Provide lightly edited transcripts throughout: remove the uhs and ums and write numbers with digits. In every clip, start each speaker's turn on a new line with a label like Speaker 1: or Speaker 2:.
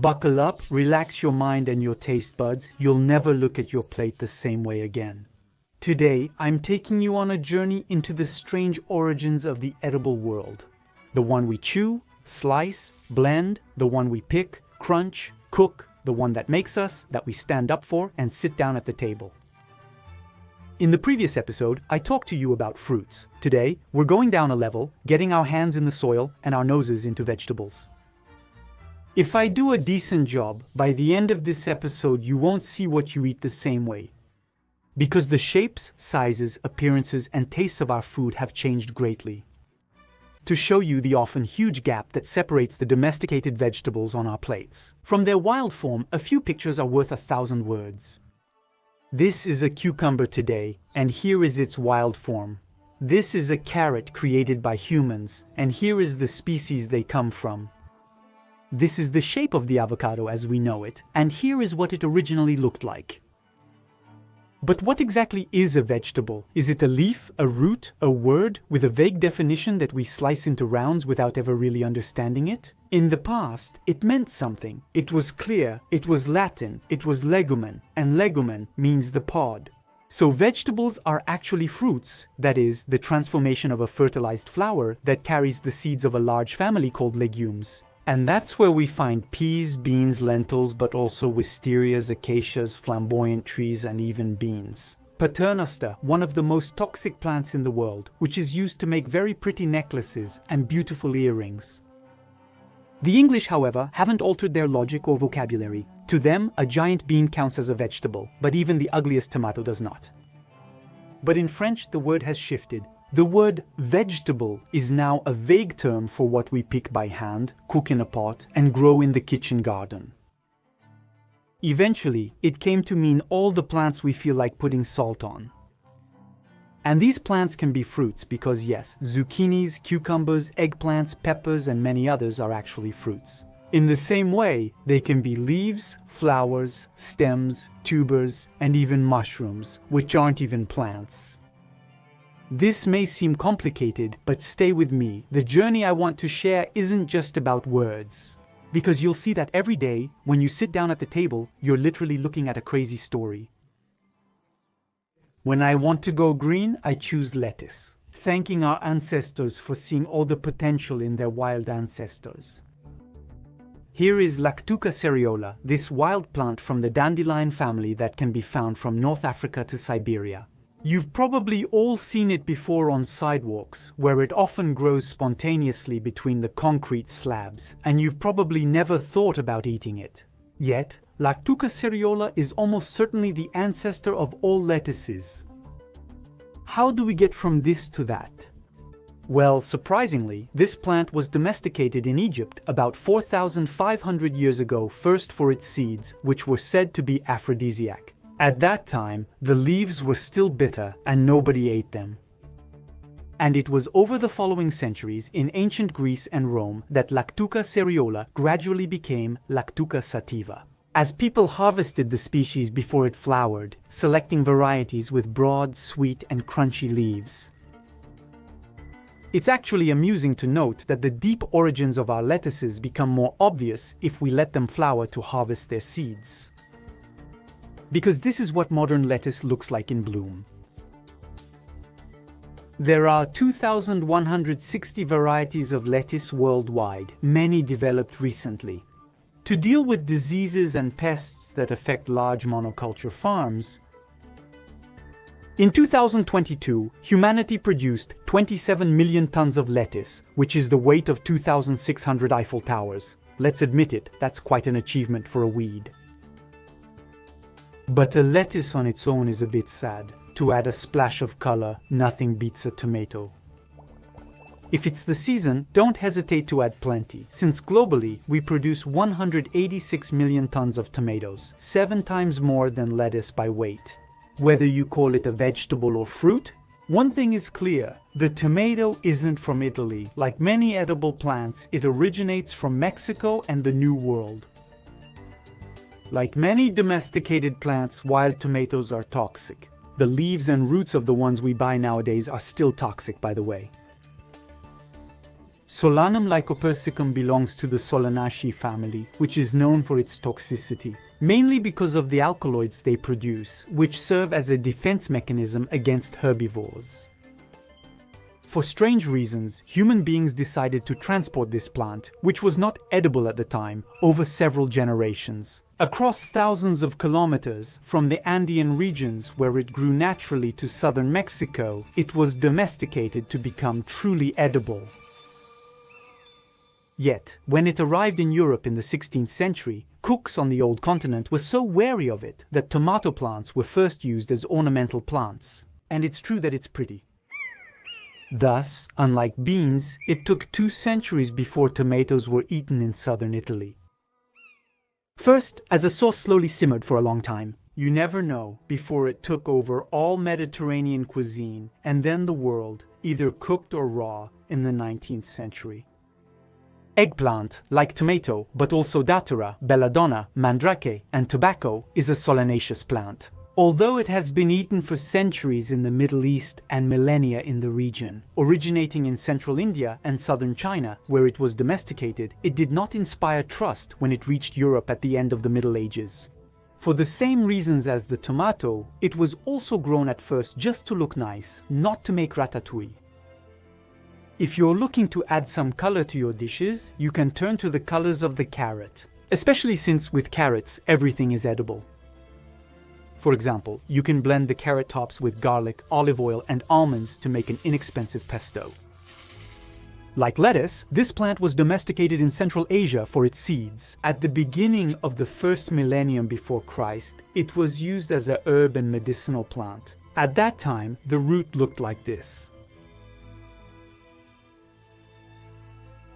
Speaker 1: Buckle up, relax your mind and your taste buds. You'll never look at your plate the same way again. Today, I'm taking you on a journey into the strange origins of the edible world. The one we chew, slice, blend, the one we pick, crunch, cook, the one that makes us, that we stand up for, and sit down at the table. In the previous episode, I talked to you about fruits. Today, we're going down a level, getting our hands in the soil and our noses into vegetables. If I do a decent job, by the end of this episode you won't see what you eat the same way. Because the shapes, sizes, appearances, and tastes of our food have changed greatly. To show you the often huge gap that separates the domesticated vegetables on our plates. From their wild form, a few pictures are worth 1,000 words. This is a cucumber today, and here is its wild form. This is a carrot created by humans, and here is the species they come from. This is the shape of the avocado as we know it, and here is what it originally looked like. But what exactly is a vegetable? Is it a leaf, a root, a word, with a vague definition that we slice into rounds without ever really understanding it? In the past, it meant something. It was clear, it was Latin, it was legumen, and legumen means the pod. So vegetables are actually fruits, that is, the transformation of a fertilized flower that carries the seeds of a large family called legumes. And that's where we find peas, beans, lentils, but also wisterias, acacias, flamboyant trees, and even beans. Paternoster, one of the most toxic plants in the world, which is used to make very pretty necklaces and beautiful earrings. The English, however, haven't altered their logic or vocabulary. To them, a giant bean counts as a vegetable, but even the ugliest tomato does not. But in French, the word has shifted. The word vegetable is now a vague term for what we pick by hand, cook in a pot, and grow in the kitchen garden. Eventually, it came to mean all the plants we feel like putting salt on. And these plants can be fruits because yes, zucchinis, cucumbers, eggplants, peppers, and many others are actually fruits. In the same way, they can be leaves, flowers, stems, tubers, and even mushrooms, which aren't even plants. This may seem complicated, but stay with me. The journey I want to share isn't just about words. Because you'll see that every day, when you sit down at the table, you're literally looking at a crazy story. When I want to go green, I choose lettuce, thanking our ancestors for seeing all the potential in their wild ancestors. Here is Lactuca cereola, this wild plant from the dandelion family that can be found from North Africa to Siberia. You've probably all seen it before on sidewalks, where it often grows spontaneously between the concrete slabs, and you've probably never thought about eating it. Yet, Lactuca cereola is almost certainly the ancestor of all lettuces. How do we get from this to that? Well, surprisingly, this plant was domesticated in Egypt about 4,500 years ago, first for its seeds, which were said to be aphrodisiac. At that time, the leaves were still bitter and nobody ate them. And it was over the following centuries in ancient Greece and Rome that Lactuca cereola gradually became Lactuca sativa, as people harvested the species before it flowered, selecting varieties with broad, sweet, and crunchy leaves. It's actually amusing to note that the deep origins of our lettuces become more obvious if we let them flower to harvest their seeds. Because this is what modern lettuce looks like in bloom. There are 2,160 varieties of lettuce worldwide, many developed recently. To deal with diseases and pests that affect large monoculture farms, in 2022, humanity produced 27 million tons of lettuce, which is the weight of 2,600 Eiffel Towers. Let's admit it, that's quite an achievement for a weed. But a lettuce on its own is a bit sad. To add a splash of color, nothing beats a tomato. If it's the season, don't hesitate to add plenty, since globally we produce 186 million tons of tomatoes, 7 times more than lettuce by weight. Whether you call it a vegetable or fruit, one thing is clear, the tomato isn't from Italy. Like many edible plants, it originates from Mexico and the New World. Like many domesticated plants, wild tomatoes are toxic. The leaves and roots of the ones we buy nowadays are still toxic, by the way. Solanum lycopersicum belongs to the Solanaceae family, which is known for its toxicity, mainly because of the alkaloids they produce, which serve as a defense mechanism against herbivores. For strange reasons, human beings decided to transport this plant, which was not edible at the time, over several generations. Across thousands of kilometers, from the Andean regions where it grew naturally to southern Mexico, it was domesticated to become truly edible. Yet, when it arrived in Europe in the 16th century, cooks on the old continent were so wary of it that tomato plants were first used as ornamental plants. And it's true that it's pretty. Thus, unlike beans, it took 2 centuries before tomatoes were eaten in southern Italy. First, as a sauce slowly simmered for a long time. You never know, before it took over all Mediterranean cuisine and then the world, either cooked or raw, in the 19th century. Eggplant, like tomato, but also datura, belladonna, mandrake, and tobacco, is a solanaceous plant. Although it has been eaten for centuries in the Middle East and millennia in the region, originating in central India and southern China, where it was domesticated, it did not inspire trust when it reached Europe at the end of the Middle Ages. For the same reasons as the tomato, it was also grown at first just to look nice, not to make ratatouille. If you're looking to add some color to your dishes, you can turn to the colors of the carrot, especially since with carrots, everything is edible. For example, you can blend the carrot tops with garlic, olive oil, and almonds to make an inexpensive pesto. Like lettuce, this plant was domesticated in Central Asia for its seeds. At the beginning of the first millennium before Christ, it was used as a herb and medicinal plant. At that time, the root looked like this.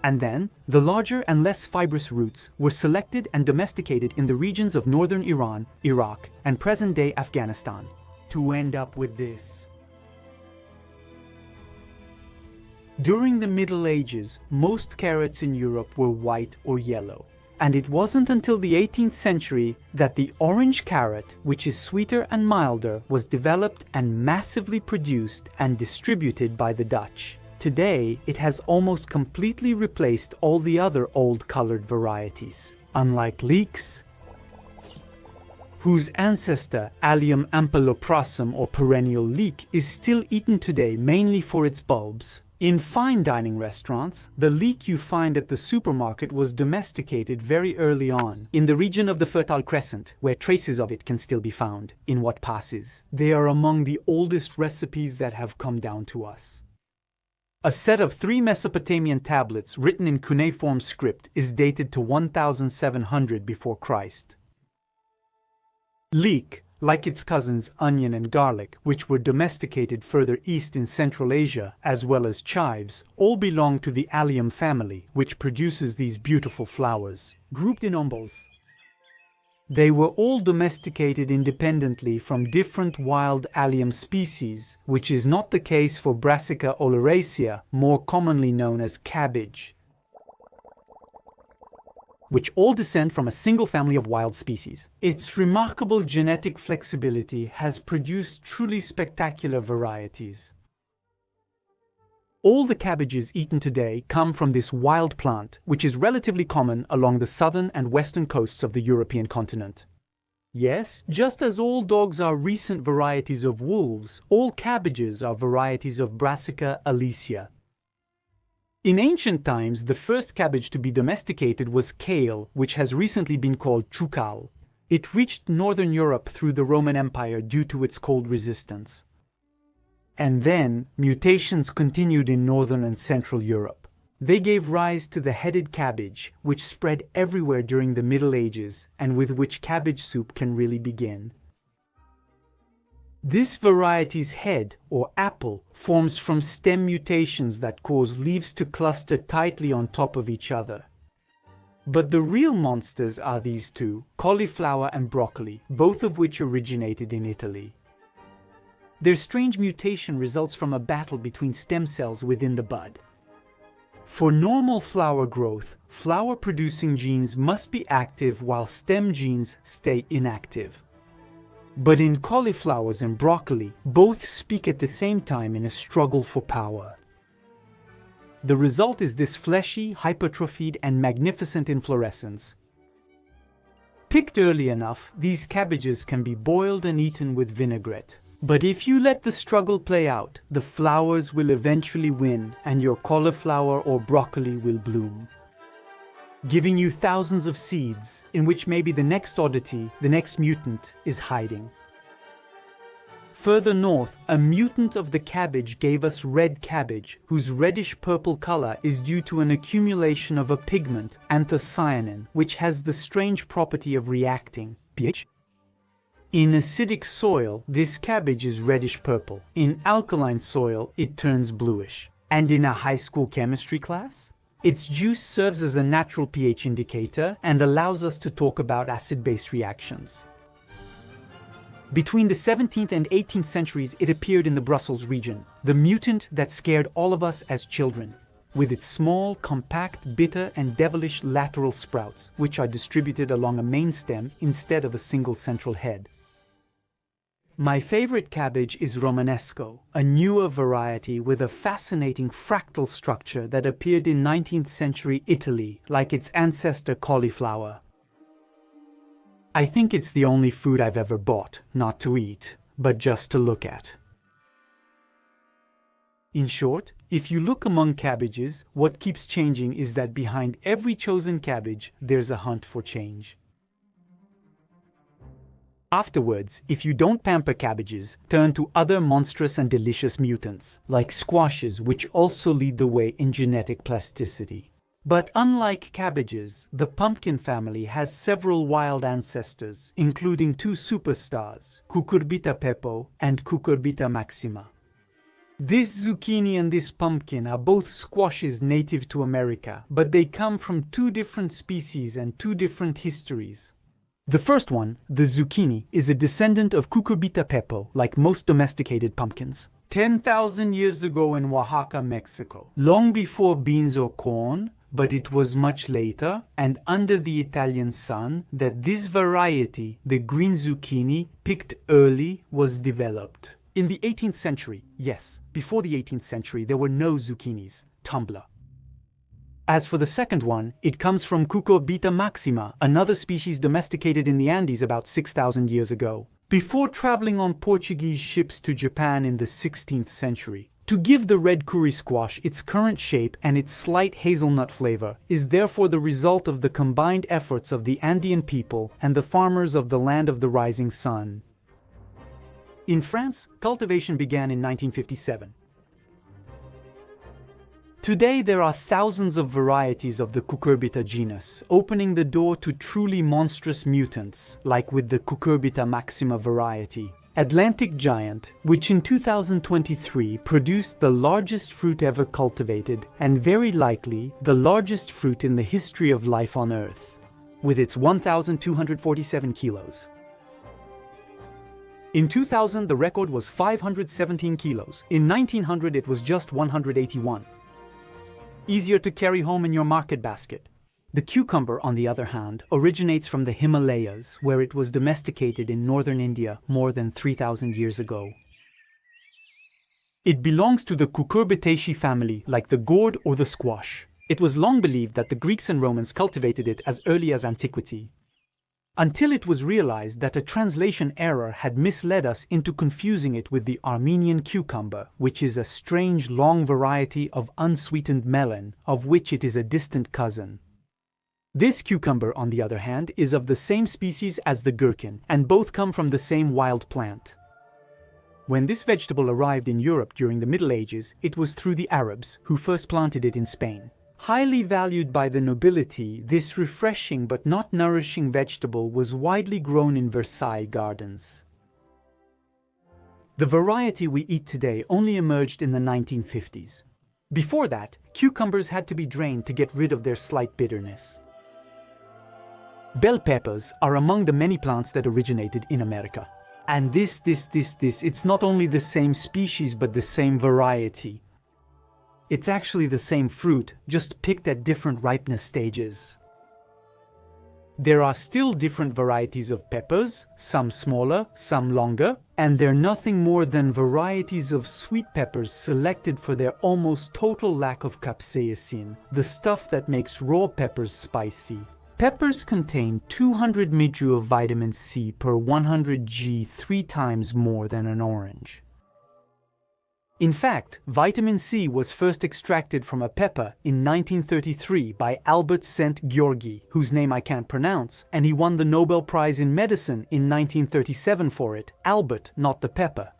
Speaker 1: And then, the larger and less fibrous roots were selected and domesticated in the regions of northern Iran, Iraq, and present-day Afghanistan, to end up with this. During the Middle Ages, most carrots in Europe were white or yellow, and it wasn't until the 18th century that the orange carrot, which is sweeter and milder, was developed and massively produced and distributed by the Dutch. Today, it has almost completely replaced all the other old colored varieties, unlike Leeks, whose ancestor Allium ampeloprosum or perennial leek is still eaten today mainly for its bulbs. In fine dining restaurants, the leek you find at the supermarket was domesticated very early on, in the region of the Fertile Crescent, where traces of it can still be found, in what passes. They are among the oldest recipes that have come down to us. A set of 3 Mesopotamian tablets written in cuneiform script is dated to 1700 before Christ. Leek, like its cousins onion and garlic, which were domesticated further east in Central Asia, as well as chives, all belong to the allium family, which produces these beautiful flowers, grouped in umbels. They were all domesticated independently from different wild allium species, which is not the case for Brassica oleracea, more commonly known as cabbage, which all descend from a single family of wild species. Its remarkable genetic flexibility has produced truly spectacular varieties. All the cabbages eaten today come from this wild plant, which is relatively common along the southern and western coasts of the European continent. Yes, just as all dogs are recent varieties of wolves, all cabbages are varieties of Brassica oleracea. In ancient times, the first cabbage to be domesticated was kale, which has recently been called chukal. It reached northern Europe through the Roman Empire due to its cold resistance. And then, mutations continued in northern and central Europe. They gave rise to the headed cabbage, which spread everywhere during the Middle Ages, and with which cabbage soup can really begin. This variety's head, or apple, forms from stem mutations that cause leaves to cluster tightly on top of each other. But the real monsters are these two, cauliflower and broccoli, both of which originated in Italy. Their strange mutation results from a battle between stem cells within the bud. For normal flower growth, flower-producing genes must be active while stem genes stay inactive. But in cauliflowers and broccoli, both speak at the same time in a struggle for power. The result is this fleshy, hypertrophied, and magnificent inflorescence. Picked early enough, these cabbages can be boiled and eaten with vinaigrette. But if you let the struggle play out, the flowers will eventually win and your cauliflower or broccoli will bloom, giving you thousands of seeds in which maybe the next oddity, the next mutant, is hiding. Further north, a mutant of the cabbage gave us red cabbage, whose reddish-purple color is due to an accumulation of a pigment, anthocyanin, which has the strange property of reacting pH. In acidic soil, this cabbage is reddish-purple. In alkaline soil, it turns bluish. And in a high school chemistry class? Its juice serves as a natural pH indicator and allows us to talk about acid-base reactions. Between the 17th and 18th centuries, it appeared in the Brussels region, the mutant that scared all of us as children, with its small, compact, bitter, and devilish lateral sprouts, which are distributed along a main stem instead of a single central head. My favorite cabbage is Romanesco, a newer variety with a fascinating fractal structure that appeared in 19th century Italy, like its ancestor cauliflower. I think it's the only food I've ever bought, not to eat, but just to look at. In short, if you look among cabbages, what keeps changing is that behind every chosen cabbage, there's a hunt for change. Afterwards, if you don't pamper cabbages, turn to other monstrous and delicious mutants, like squashes, which also lead the way in genetic plasticity. But unlike cabbages, the pumpkin family has several wild ancestors, including two superstars, Cucurbita pepo and Cucurbita maxima. This zucchini and this pumpkin are both squashes native to America, but they come from two different species and two different histories. The first one, the zucchini, is a descendant of Cucurbita pepo, like most domesticated pumpkins. 10,000 years ago in Oaxaca, Mexico, long before beans or corn, but it was much later and under the Italian sun that this variety, the green zucchini, picked early, was developed. In the 18th century, yes, before the 18th century, there were no zucchinis, Tumblr. As for the second one, it comes from Cucurbita maxima, another species domesticated in the Andes about 6,000 years ago, before traveling on Portuguese ships to Japan in the 16th century. To give the red curry squash its current shape and its slight hazelnut flavor is therefore the result of the combined efforts of the Andean people and the farmers of the land of the rising sun. In France, cultivation began in 1957. Today there are thousands of varieties of the Cucurbita genus, opening the door to truly monstrous mutants, like with the Cucurbita maxima variety. Atlantic giant, which in 2023 produced the largest fruit ever cultivated and very likely the largest fruit in the history of life on Earth, with its 1,247 kilos. In 2000, the record was 517 kilos. In 1900, it was just 181. Easier to carry home in your market basket. The cucumber, on the other hand, originates from the Himalayas, where it was domesticated in northern India more than 3,000 years ago. It belongs to the Cucurbitaceae family, like the gourd or the squash. It was long believed that the Greeks and Romans cultivated it as early as antiquity, until it was realized that a translation error had misled us into confusing it with the Armenian cucumber, which is a strange long variety of unsweetened melon, of which it is a distant cousin. This cucumber, on the other hand, is of the same species as the gherkin, and both come from the same wild plant. When this vegetable arrived in Europe during the Middle Ages, it was through the Arabs, who first planted it in Spain. Highly valued by the nobility, this refreshing but not nourishing vegetable was widely grown in Versailles gardens. The variety we eat today only emerged in the 1950s. Before that, cucumbers had to be drained to get rid of their slight bitterness. Bell peppers are among the many plants that originated in America. And it's not only the same species but the same variety. It's actually the same fruit, just picked at different ripeness stages. There are still different varieties of peppers, some smaller, some longer, and they're nothing more than varieties of sweet peppers selected for their almost total lack of capsaicin, the stuff that makes raw peppers spicy. Peppers contain 200 mg of vitamin C per 100 g, 3 times more than an orange. In fact, vitamin C was first extracted from a pepper in 1933 by Albert Szent-Györgyi, whose name I can't pronounce, and he won the Nobel Prize in Medicine in 1937 for it. Albert, not the pepper.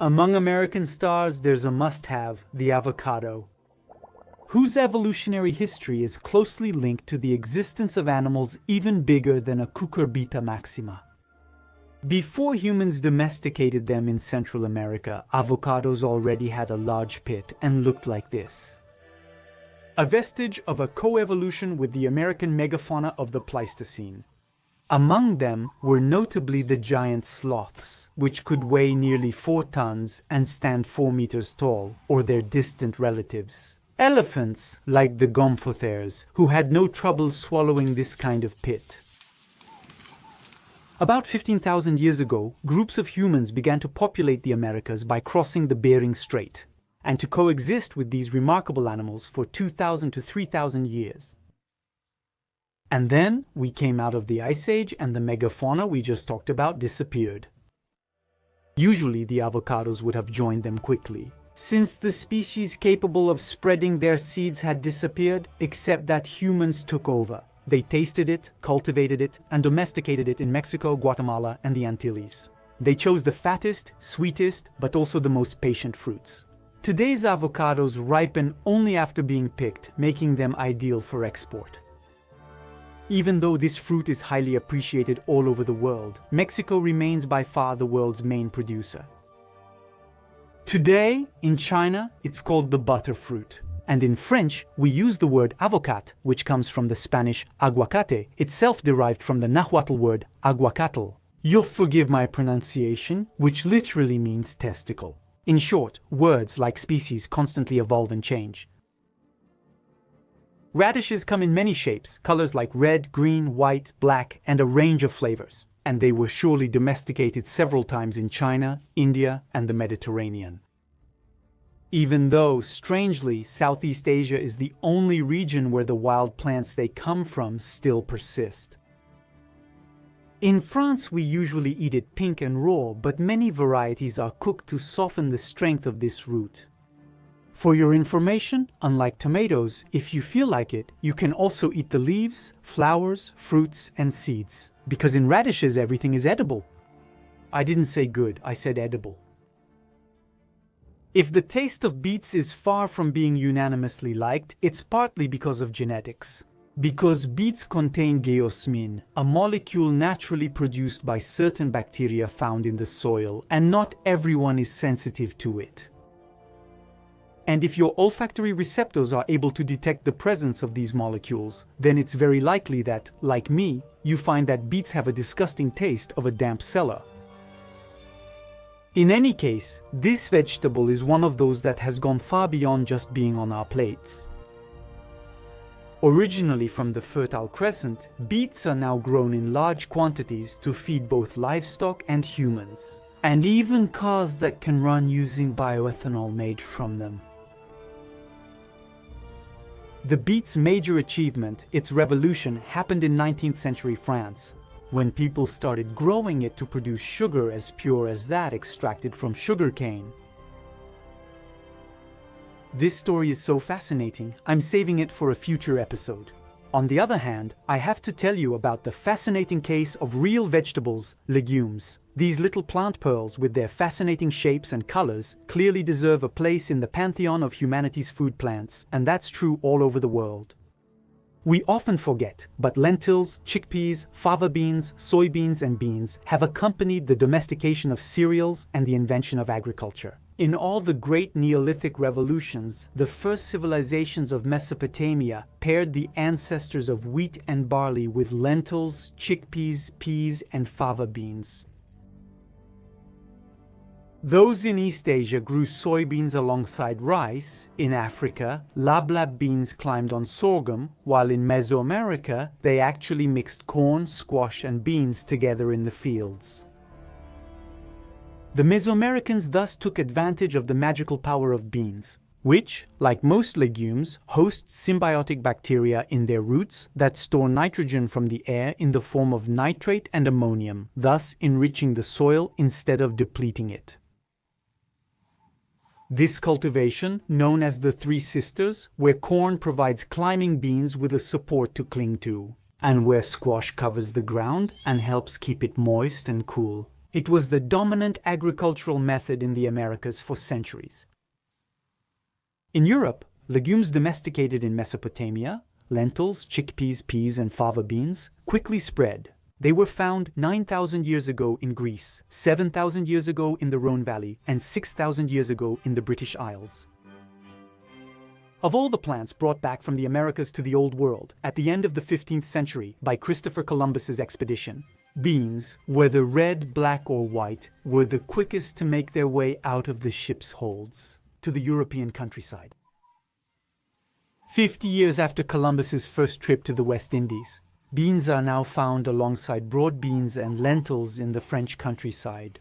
Speaker 1: Among American stars, there's a must-have, the avocado, whose evolutionary history is closely linked to the existence of animals even bigger than a cucurbita maxima. Before humans domesticated them in Central America, avocados already had a large pit and looked like this. A vestige of a coevolution with the American megafauna of the Pleistocene. Among them were notably the giant sloths, which could weigh nearly 4 tons and stand 4 meters tall, or their distant relatives. Elephants, like the gomphotheres, who had no trouble swallowing this kind of pit. About 15,000 years ago, groups of humans began to populate the Americas by crossing the Bering Strait, and to coexist with these remarkable animals for 2,000 to 3,000 years. And then we came out of the Ice Age and the megafauna we just talked about disappeared. Usually the avocados would have joined them quickly, since the species capable of spreading their seeds had disappeared, except that humans took over. They tasted it, cultivated it, and domesticated it in Mexico, Guatemala, and the Antilles. They chose the fattest, sweetest, but also the most patient fruits. Today's avocados ripen only after being picked, making them ideal for export. Even though this fruit is highly appreciated all over the world, Mexico remains by far the world's main producer. Today, in China, it's called the butter fruit. And in French, we use the word avocat, which comes from the Spanish aguacate, itself derived from the Nahuatl word aguacatl. You'll forgive my pronunciation, which literally means testicle. In short, words, like species, constantly evolve and change. Radishes come in many shapes, colors like red, green, white, black, and a range of flavors. And they were surely domesticated several times in China, India, and the Mediterranean. Even though, strangely, Southeast Asia is the only region where the wild plants they come from still persist. In France, we usually eat it pink and raw, but many varieties are cooked to soften the strength of this root. For your information, unlike tomatoes, if you feel like it, you can also eat the leaves, flowers, fruits, and seeds. Because in radishes, everything is edible. I didn't say good, I said edible. If the taste of beets is far from being unanimously liked, it's partly because of genetics. Because beets contain geosmin, a molecule naturally produced by certain bacteria found in the soil, and not everyone is sensitive to it. And if your olfactory receptors are able to detect the presence of these molecules, then it's very likely that, like me, you find that beets have a disgusting taste of a damp cellar. In any case, this vegetable is one of those that has gone far beyond just being on our plates. Originally from the Fertile Crescent, beets are now grown in large quantities to feed both livestock and humans, and even cars that can run using bioethanol made from them. The beet's major achievement, its revolution, happened in 19th century France, when people started growing it to produce sugar as pure as that extracted from sugarcane. This story is so fascinating, I'm saving it for a future episode. On the other hand, I have to tell you about the fascinating case of real vegetables, legumes. These little plant pearls with their fascinating shapes and colors clearly deserve a place in the pantheon of humanity's food plants, and that's true all over the world. We often forget, but lentils, chickpeas, fava beans, soybeans, and beans have accompanied the domestication of cereals and the invention of agriculture. In all the great Neolithic revolutions, the first civilizations of Mesopotamia paired the ancestors of wheat and barley with lentils, chickpeas, peas, and fava beans. Those in East Asia grew soybeans alongside rice. In Africa, lablab beans climbed on sorghum, while in Mesoamerica, they actually mixed corn, squash, and beans together in the fields. The Mesoamericans thus took advantage of the magical power of beans, which, like most legumes, host symbiotic bacteria in their roots that store nitrogen from the air in the form of nitrate and ammonium, thus enriching the soil instead of depleting it. This cultivation, known as the Three Sisters, where corn provides climbing beans with a support to cling to, and where squash covers the ground and helps keep it moist and cool. It was the dominant agricultural method in the Americas for centuries. In Europe, legumes domesticated in Mesopotamia, lentils, chickpeas, peas, and fava beans, quickly spread. They were found 9,000 years ago in Greece, 7,000 years ago in the Rhone Valley, and 6,000 years ago in the British Isles. Of all the plants brought back from the Americas to the Old World at the end of the 15th century by Christopher Columbus's expedition, beans, whether red, black, or white, were the quickest to make their way out of the ship's holds to the European countryside. 50 years after Columbus's first trip to the West Indies, beans are now found alongside broad beans and lentils in the French countryside.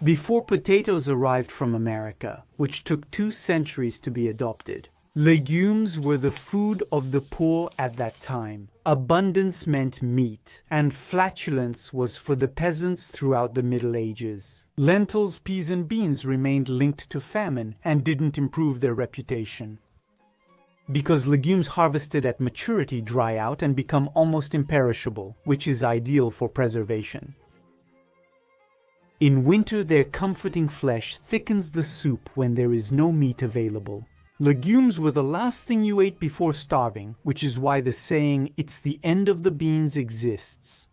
Speaker 1: Before potatoes arrived from America, which took 2 centuries to be adopted, legumes were the food of the poor at that time. Abundance meant meat, and flatulence was for the peasants throughout the Middle Ages. Lentils, peas, and beans remained linked to famine and didn't improve their reputation, because legumes harvested at maturity dry out and become almost imperishable, which is ideal for preservation. In winter, their comforting flesh thickens the soup when there is no meat available. Legumes were the last thing you ate before starving, which is why the saying, "It's the end of the beans," exists.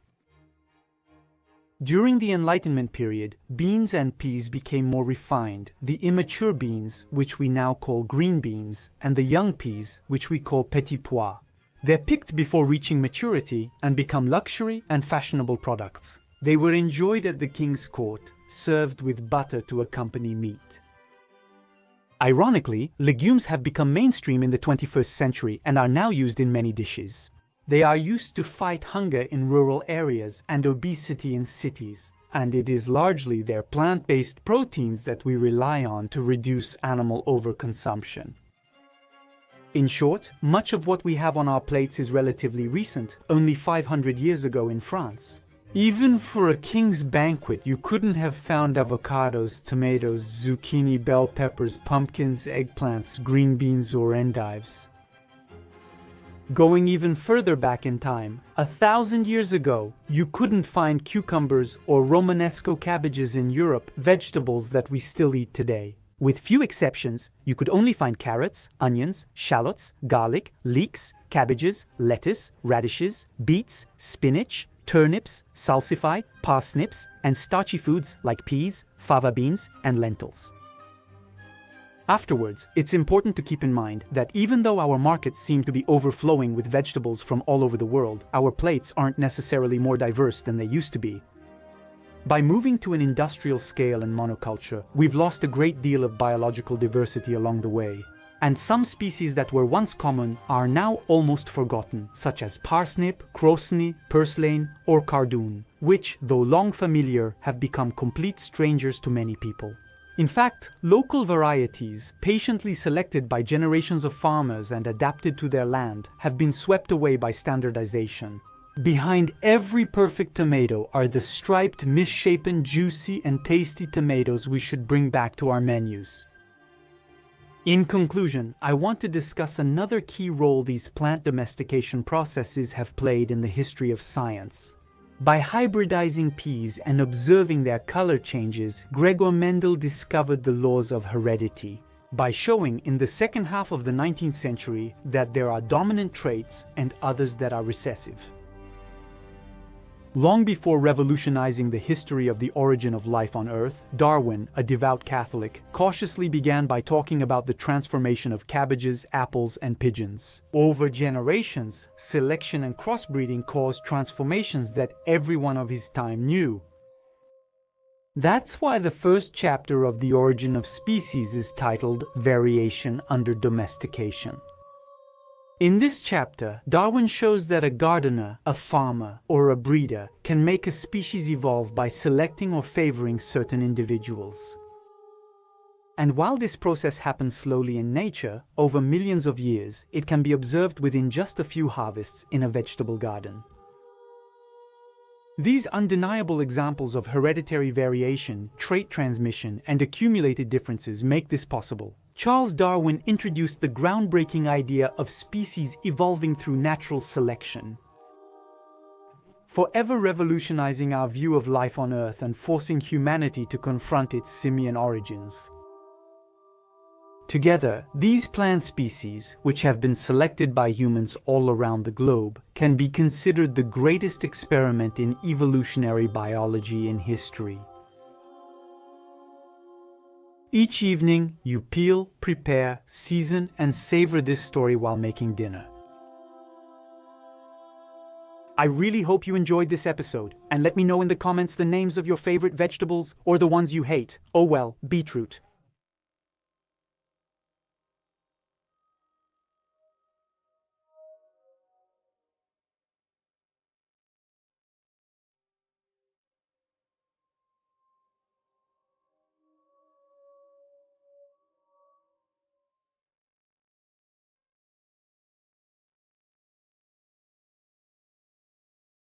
Speaker 1: During the Enlightenment period, beans and peas became more refined. The immature beans, which we now call green beans, and the young peas, which we call petits pois. They're picked before reaching maturity and become luxury and fashionable products. They were enjoyed at the king's court, served with butter to accompany meat. Ironically, legumes have become mainstream in the 21st century and are now used in many dishes. They are used to fight hunger in rural areas and obesity in cities, and it is largely their plant-based proteins that we rely on to reduce animal overconsumption. In short, much of what we have on our plates is relatively recent, only 500 years ago in France. Even for a king's banquet, you couldn't have found avocados, tomatoes, zucchini, bell peppers, pumpkins, eggplants, green beans, or endives. Going even further back in time, 1,000 years ago, you couldn't find cucumbers or Romanesco cabbages in Europe, vegetables that we still eat today. With few exceptions, you could only find carrots, onions, shallots, garlic, leeks, cabbages, lettuce, radishes, beets, spinach, turnips, salsify, parsnips, and starchy foods like peas, fava beans, and lentils. Afterwards, it's important to keep in mind that even though our markets seem to be overflowing with vegetables from all over the world, our plates aren't necessarily more diverse than they used to be. By moving to an industrial scale and monoculture, we've lost a great deal of biological diversity along the way. And some species that were once common are now almost forgotten, such as parsnip, crosney, purslane, or cardoon, which, though long familiar, have become complete strangers to many people. In fact, local varieties, patiently selected by generations of farmers and adapted to their land, have been swept away by standardization. Behind every perfect tomato are the striped, misshapen, juicy, and tasty tomatoes we should bring back to our menus. In conclusion, I want to discuss another key role these plant domestication processes have played in the history of science. By hybridizing peas and observing their color changes, Gregor Mendel discovered the laws of heredity, by showing in the second half of the 19th century that there are dominant traits and others that are recessive. Long before revolutionizing the history of the origin of life on Earth, Darwin, a devout Catholic, cautiously began by talking about the transformation of cabbages, apples, and pigeons. Over generations, selection and crossbreeding caused transformations that everyone of his time knew. That's why the first chapter of The Origin of Species is titled Variation under Domestication. In this chapter, Darwin shows that a gardener, a farmer, or a breeder can make a species evolve by selecting or favoring certain individuals. And while this process happens slowly in nature, over millions of years, it can be observed within just a few harvests in a vegetable garden. These undeniable examples of hereditary variation, trait transmission, and accumulated differences make this possible. Charles Darwin introduced the groundbreaking idea of species evolving through natural selection, forever revolutionizing our view of life on Earth and forcing humanity to confront its simian origins. Together, these plant species, which have been selected by humans all around the globe, can be considered the greatest experiment in evolutionary biology in history. Each evening, you peel, prepare, season, and savor this story while making dinner. I really hope you enjoyed this episode, and let me know in the comments the names of your favorite vegetables or the ones you hate. Oh well, beetroot.